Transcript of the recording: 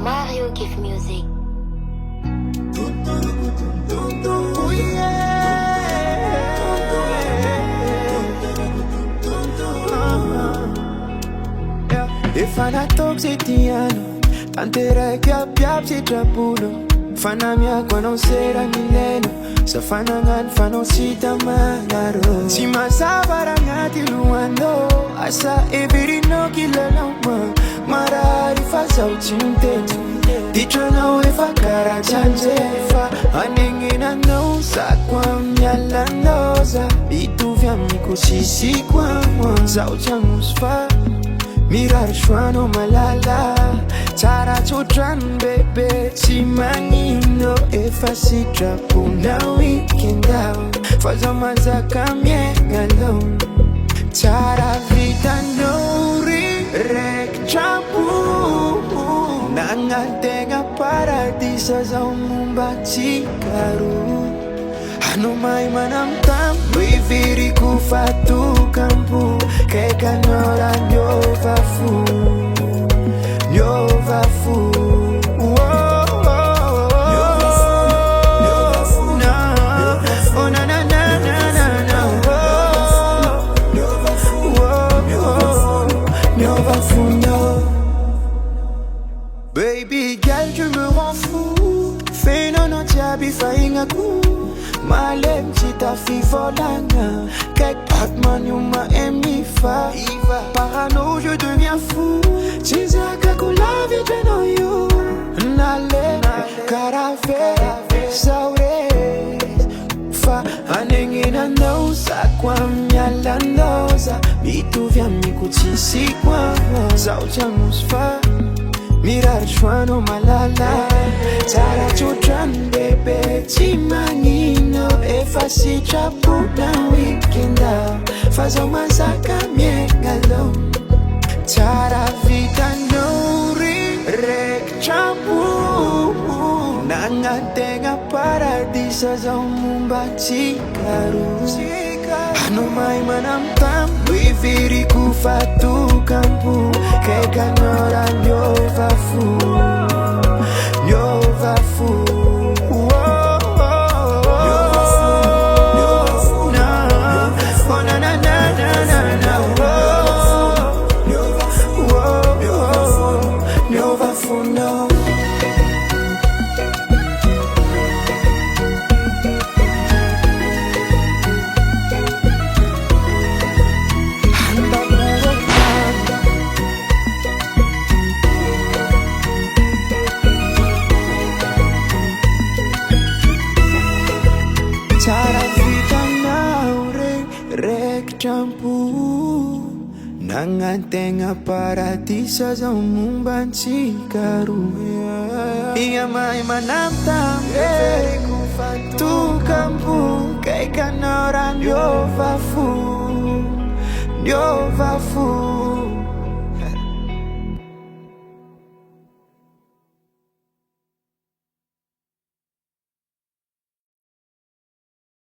Mario Give Music. Ifana toksitiano Tantere kia piap si trapulo Fana mia kwa non sera mileno Sa fana ngan fano sita manaro Si masabara ngati luando Asa everino kilalama Marari fasa uchintetu Dicho na wefa kara chanje Fa anengina no sa kwa mnyalandoza Itu vya miku sisi kwa mwanza uchamusfa Mirar shwano malala Tara chotran bebe Chimangino efa sitra puna weekend out Faza mazaka miengalo Tara vita nori rek chapu Nangatenga paradisa za umumba chikaru Ano mai manamtam Wiviri kufatu kampu Keka nora nyova fu Nyova fu Baby girl, je me rends fou Fais non non tiabi fainga ku Malem chita fifolanga Kek Batman yuma emifa Parano je deviens fou Chizaka kula vite no you Nale karave saures Fa anengina no sa kwa mnyalandoza Bitu vya mikuchisi kwa Zaucha musfa Mirar shwano malala Tara chutran bebe Chimangino efa si chapu na weekend out Fazo masaka miengalo Tara vita nori rek chapu Nangatenga paradisa za umumba chikaru Ano mai manamtam Wiviri kufatu kampu Keka nora nyova fu Nyova fu Nyova fu no Tara vita naure rek champu Nangatenga paradisa za umumba chikaru Iya mai manamtam Tu kampu Kei kanora nyova fu Nyova fu